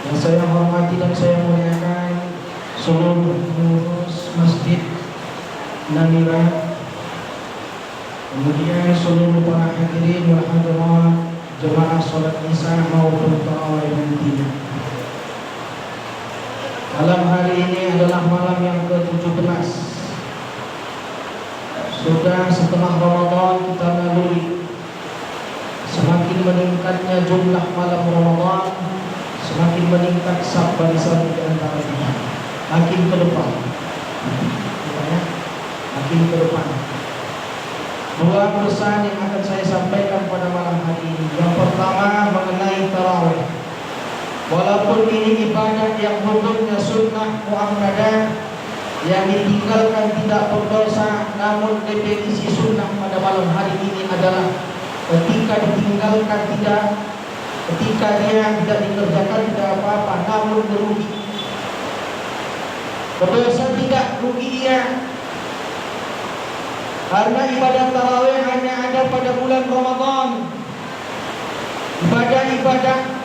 Yang saya hormati dan saya muliakan seluruh pengurus Masjid Namira, kemudian seluruh para hadirin wal hadirat, jemaah salat Isya maupun tarawih nantinya. Malam hari ini adalah malam yang ke-17. Sudah setengah Ramadan kita lalui. Semakin meningkatnya jumlah malam Ramadan, semakin meningkat barisan di antara kita. Makin ke depan, makin ke depan. Dua pesan yang akan saya sampaikan pada malam hari ini. Yang pertama mengenai tarawih. Walaupun ini ibadah yang hukumnya sunnah muakkadah, yang ditinggalkan tidak berdosa, namun definisi sunnah pada malam hari ini adalah ketika ditinggalkan ketika dia tidak dikerjakan tidak apa-apa, namun merugi. Berdosa tidak, rugi ia. Karena ibadah tarawih hanya ada pada bulan Ramadan. Ibadah-ibadah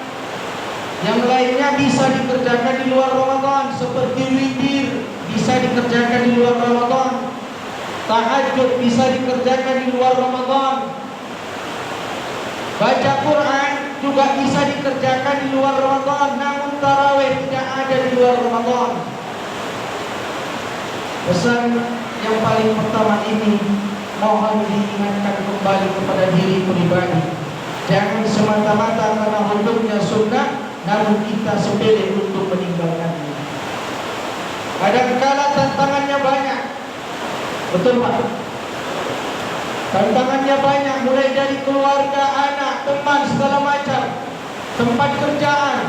yang lainnya bisa dikerjakan di luar Ramadan, seperti witir bisa dikerjakan di luar Ramadan, tahajud bisa dikerjakan di luar Ramadan, baca Quran juga bisa dikerjakan di luar Ramadan, namun tarawih tidak ada di luar Ramadan. Pesan yang paling pertama ini mohon diingatkan kembali kepada diri pribadi. Jangan semata-mata karena hukumnya sunnah, namun kita sepele untuk meninggalkannya. Kadang-kala tantangannya banyak. Betul Pak? Tantangannya banyak, mulai dari keluarga, anak, teman, segala macam. Tempat kerjaan.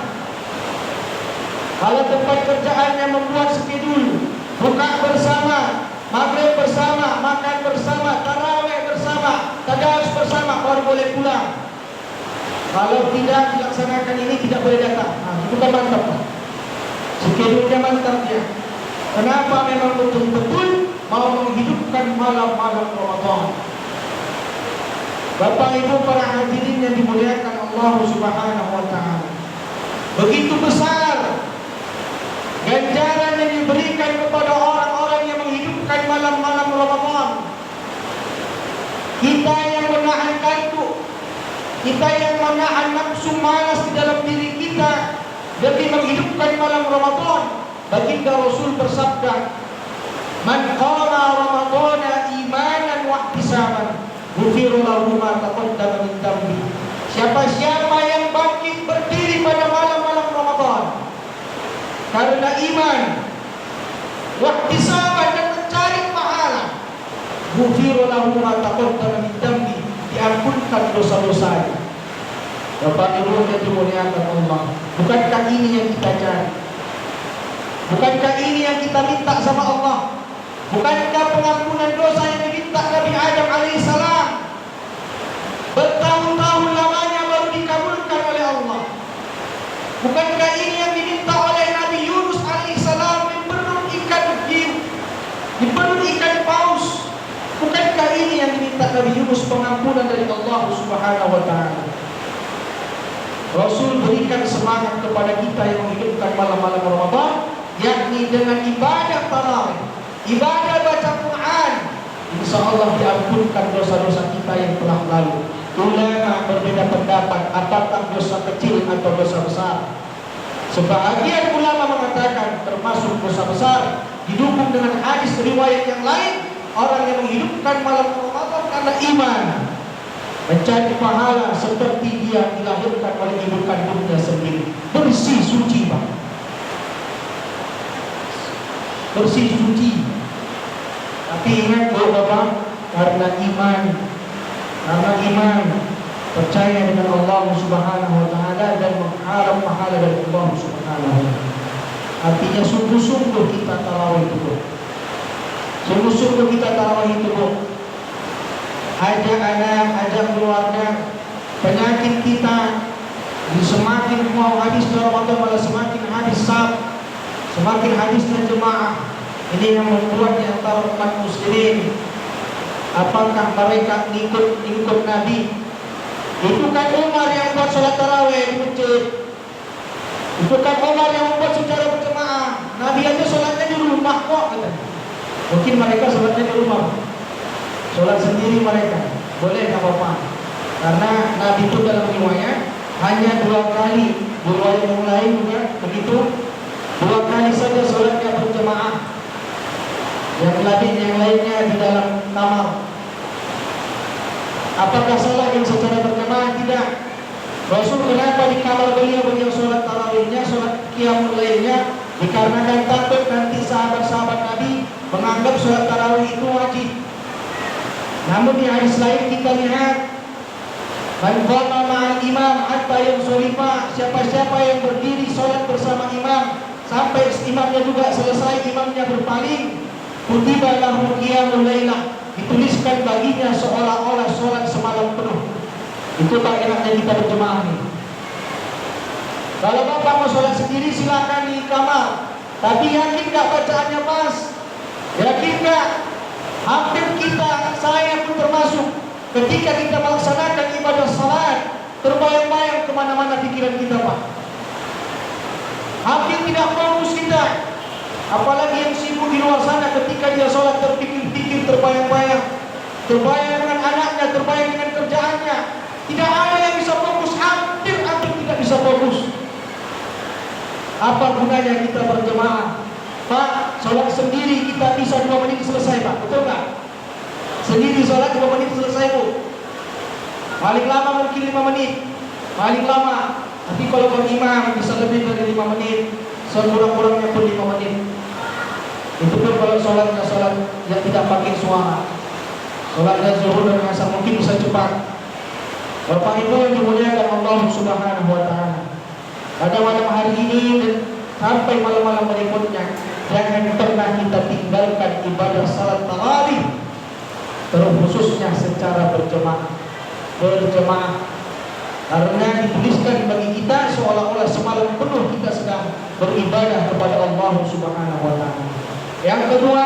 Kalau tempat kerjaannya membuat skedul, buka bersama, maghrib bersama, makan bersama, tarawih bersama, tadarus bersama, baru boleh pulang. Kalau tidak dilaksanakan ini tidak boleh datang. Itu kan mantap Pak. Skedulnya mantap dia. Kenapa? Memang betul-betul mau menghidupkan malam-malam Ramadan. Bapak Ibu para hadirin yang dimuliakan Allah Subhanahu wa taala. Begitu besar ganjaran yang diberikan kepada orang-orang yang menghidupkan malam-malam Ramadan. Kita yang menahan kantuk, kita yang menahan nafsu malas di dalam diri kita demi menghidupkan malam Ramadan. Baginda Rasul bersabda, "Man qama Ramadana imanan wa ihtisaban, ghufira lahu ma taqaddama min dhanbi." Siapa-siapa yang bangkit berdiri pada malam-malam Ramadan karena iman, wa ihtisaban, dan mencari pahala, ghufira lahu ma taqaddama min dhanbi, diampunkan dosa-dosanya. Bapak Ibu yang dimuliakan Allah, bukankah ini yang kita cari? Bukankah ini yang kita minta sama Allah? Bukankah pengampunan dosa yang diminta Nabi Adam alaihissalam bertahun-tahun lamanya baru dikabulkan oleh Allah? Bukankah ini yang diminta oleh Nabi Yunus alaihissalam di perut ikan paus? Bukankah ini yang diminta Nabi Yunus, pengampunan dari Allah Subhanahu wa taala? Rasul berikan semangat kepada kita yang menghidupkan malam-malam Ramadan, yakni dengan ibadah tarawih, ibadah baca Quran. Insya Allah diampunkan dosa-dosa kita yang telah lalu. Ulama berbeda pendapat apakah dosa kecil atau dosa besar. Sebahagian ulama mengatakan termasuk dosa besar, didukung dengan hadis riwayat yang lain. Orang yang menghidupkan malam Ramadan karena iman, mencari pahala seperti dia dilahirkan oleh ibu kandungnya sendiri, bersih suci Pak, bersih suci. Tapi ingat Bapak, karena iman, percaya dengan Allah Subhanahu wa taala dan mengharap pahala dari Allah Subhanahu wa taala. Artinya sungguh-sungguh kita tarawih itu, sungguh-sungguh kita tarawih itu, ajak anak, ajak keluarga. Penyakit kita semakin mau habis Ramadan malah semakin habis semakin habisnya jemaah. Ini yang membuat di antara umat muslimin, apakah mereka ikut Nabi? Itu kan Umar yang buat sholat tarawih di masjid. Itu kan Umar yang membuat secara berjemaah. Nabi aja sholatnya di rumah kok, katanya. Mungkin mereka sholatnya di rumah, sholat sendiri mereka, boleh nggak apa-apa. Karena Nabi itu dalam riwayat hanya 2 kali, riwayat yang lain juga begitu, 2 kali saja sholatnya berjemaah. Yang lainnya di dalam kamar. Apakah salah yang secara berjemaah? Tidak. Rasul kenapa di kamar beliau sholat tarawihnya, sholat qiyamul lailnya? Dikarenakan takut nanti sahabat-sahabat Nabi menganggap sholat tarawih itu wajib. Namun di hadis lain kita lihat, man qama ma'al imam hatta yansurifa, siapa-siapa yang berdiri sholat bersama imam sampai imamnya juga selesai, imamnya berpaling, kutiba lahu qiyamul lailah, dituliskan baginya seolah-olah sholat semalam penuh. Itu tak enaknya kita berjemaah nih. Kalau bapak mau sholat sendiri silakan di kamar, tapi yakin gak bacaannya pas? Yakin gak? Hampir kita, saya pun termasuk, ketika kita melaksanakan ibadah salat, terbayang-bayang kemana-mana pikiran kita, Pak. Hampir tidak fokus kita. Apalagi yang sibuk di luar sana, ketika dia sholat terpikir-pikir, terbayang-bayang, terbayang dengan anaknya, terbayang dengan kerjaannya. Tidak ada yang bisa fokus, hampir tidak bisa fokus. Apa gunanya kita berjemaah? Pak, sholat sendiri kita bisa 2 menit selesai, Pak, betul nggak? Sendiri sholat 2 menit selesai, Bu. Paling lama mungkin 5 menit, paling lama. Tapi kalau imam bisa lebih dari 5 menit, sekurang-kurangnya pun 5 menit. Itu pun kalau sholatnya sholat yang tidak pakai suara. Sholatnya zuhur dan asar mungkin bisa cepat. Bapak Ibu yang dimuliakan Allah Subhanahu wa Ta'ala, pada malam hari ini dan sampai malam-malam berikutnya, jangan pernah kita tinggalkan ibadah salat tarawih, terkhususnya secara berjemaah. Karena dituliskan bagi kita seolah-olah semalam penuh kita sedang beribadah kepada Allah Subhanahu wa Ta'ala. Yang kedua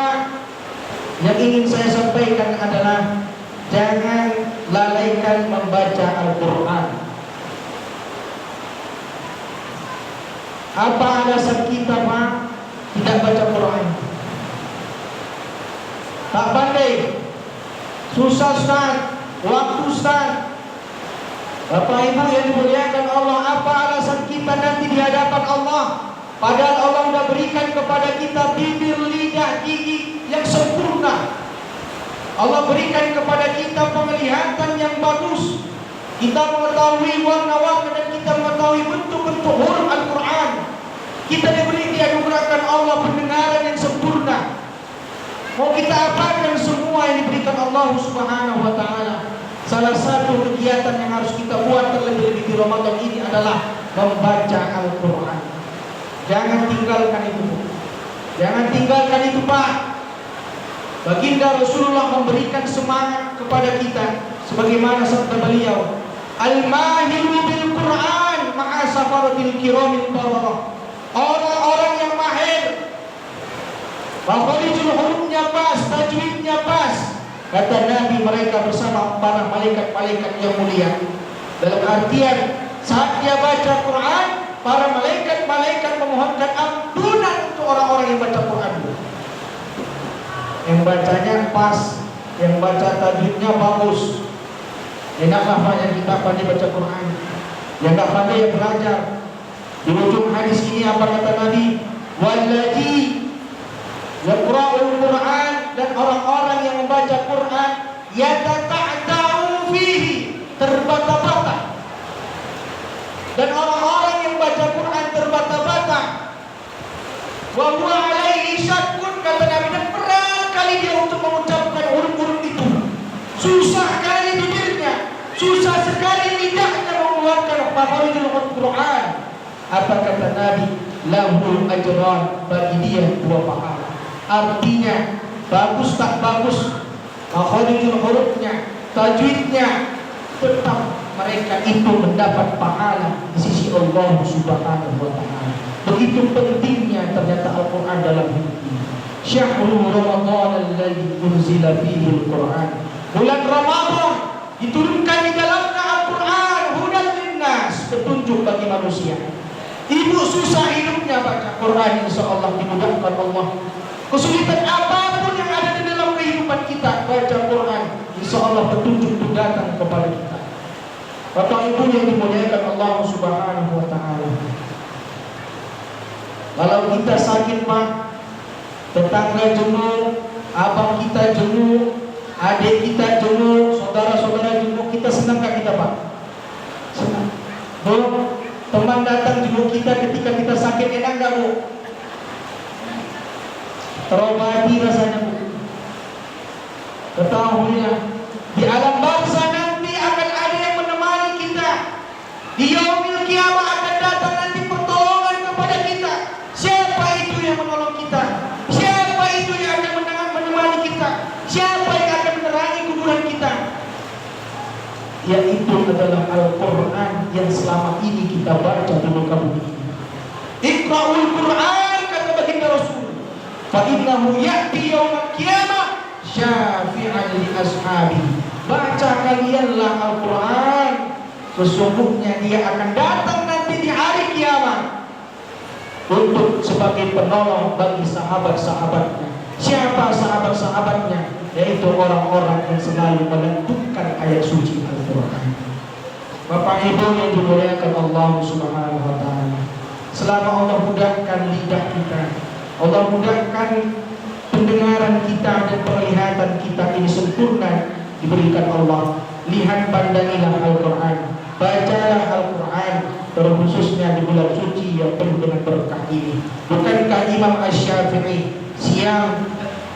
yang ingin saya sampaikan adalah jangan lalaikan membaca Al-Quran. Apa alasan kita, Pak, tidak baca Quran? Tak pandai, susah Ustaz, waktu Ustaz. Bapak Ibu yang dimuliakan Allah, apa alasan kita nanti di hadapan Allah? Padahal Allah sudah berikan kepada kita bibir, lidah, gigi yang sempurna. Allah berikan kepada kita penglihatan yang bagus. Kita mengetahui warna-warna dan kita mengetahui bentuk-bentuk huruf Al-Quran. Kita dianugerahkan Allah pendengaran yang sempurna. Mau kita apakan semua yang diberikan Allah Subhanahu wa Ta'ala. Salah satu kegiatan yang harus kita buat terlebih-lebih di Ramadan ini adalah membaca Al-Quran. Jangan tinggalkan itu. Jangan tinggalkan itu, Pak. Baginda Rasulullah memberikan semangat kepada kita sebagaimana sabda beliau, al-mahiru bil Quran ma'a safaratil kiramil bararah. Orang-orang yang mahir, makharijul hurufnya pas, tajwidnya pas, kata Nabi, mereka bersama para malaikat-malaikat yang mulia. Dalam artian saat dia baca Quran, para malaikat-malaikat memohonkan ampunan untuk orang-orang yang baca Quran. Yang bacanya pas, yang baca tajwidnya bagus. Enaklah Pak yang kita pandai baca Quran. Yang tak pandai yang belajar. Di ujung hadis ini apa kata Nabi? Walladzi yaqra'ul Quran, dan orang-orang yang membaca Quran yatata'ta'u fihi, terbata-bata. Dan orang-orang yang baca Quran terbata-bata, wa huwa alaihi syakkun, kata Nabi, dan berat kali dia untuk mengucapkan huruf-huruf itu. Susah kali bibirnya, susah sekali lidahnya mengeluarkan makharijul Quran. Apa kata Nabi? Lahu ajran, bagi dia 2 pahala. Artinya bagus tak bagus makharijul hurufnya, tajwidnya, tetap mereka itu mendapat pahala di sisi Allah Subhanahu wa Ta'ala. Begitu pentingnya ternyata Al-Quran dalam hidup ini. Syahrul Ramadan alladzi unzila fihi Al-Quran. Bulan Ramadan diturunkan di dalamnya Al-Quran, hudan linnas, petunjuk bagi manusia. Ibu susah hidupnya baca Quran, insya Allah dimudahkan Allah. Kesulitan apapun yang ada di dalam kehidupan kita, baca Quran, insya Allah petunjuk itu datang kepada kita. Bapak Ibu yang dimuliakan Allah Subhanahu wa Ta'ala, kalau kita sakit Pak, tetangga jenuh, abang kita jenuh, adik kita jenuh, saudara-saudara jenuh, kita senang gak kita Pak? Senang. Bu, teman datang jenguk kita ketika kita sakit, enak gak Bu? Terobati rasanya Bu. Ketahuilah, di alam barzah nanti akan ada yang menemani kita. Di yaumil kiamah akan datang nanti pertolongan kepada kita. Siapa itu yang menolong kita? Siapa itu yang akan menemani kita? Siapa yang akan menerangi kuburan kita? Yaitu adalah Al-Quran yang selama ini kita baca di muka bumi ini. Iqra'ul Quran, kata baginda Rasul, fa innahu ya'ti yaumal qiyamah syafi'an li ashabi. Baca kalianlah Al-Quran, sesungguhnya dia akan datang nanti di hari kiamat untuk sebagai penolong bagi sahabat-sahabatnya. Siapa sahabat-sahabatnya? Yaitu orang-orang yang selalu melantunkan ayat suci Al-Quran. Bapak Ibu yang dimuliakan Allah Subhanahu wa Ta'ala, selama Allah mudahkan lidah kita, Allah mudahkan pendengaran kita dan penglihatan kita ini sempurna diberikan Allah, lihat, pandangilah Al-Quran, bacalah Al-Quran, terkhususnya di bulan suci yang penuh dengan berkah ini. Bukankah Imam Asy-Syafi'i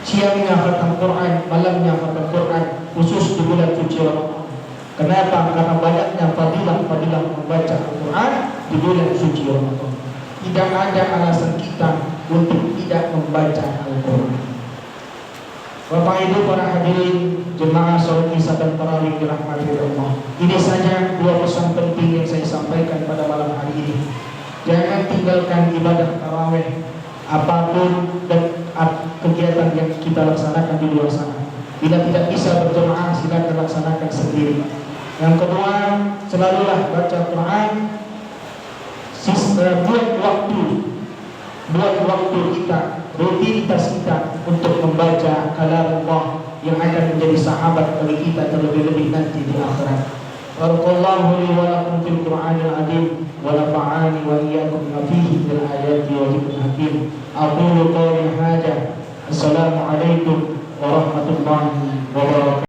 siangnya khatam Quran, malamnya khatam Quran, khusus di bulan suci Ramadan? Kenapa? Karena banyaknya fadilah membaca Al-Quran di bulan suci Ramadan. Tidak ada alasan kita untuk tidak membaca Al-Quran. Bapak Ibu para hadirin jemaah salat Isya dan tarawih dirahmati Allah. Ini saja dua pesan penting yang saya sampaikan pada malam hari ini. Jangan tinggalkan ibadah tarawih apapun dan kegiatan yang kita laksanakan di luar sana. Bila tidak bisa berjemaah, silakan laksanakan sendiri. Yang kedua, selalulah baca Quran. Buat waktu kita, rutinitas kita untuk membaca kalam Allah yang akan menjadi sahabat bagi kita terlebih-lebih nanti di akhirat. Barakallahu li wa lakum fil Qur'anil azim wa nafa'ani wa iyyakum bima fihi minal ayati wa dzikril hakim. Aqulu qawli hadza. Assalamu alaikum warahmatullahi wabarakatuh.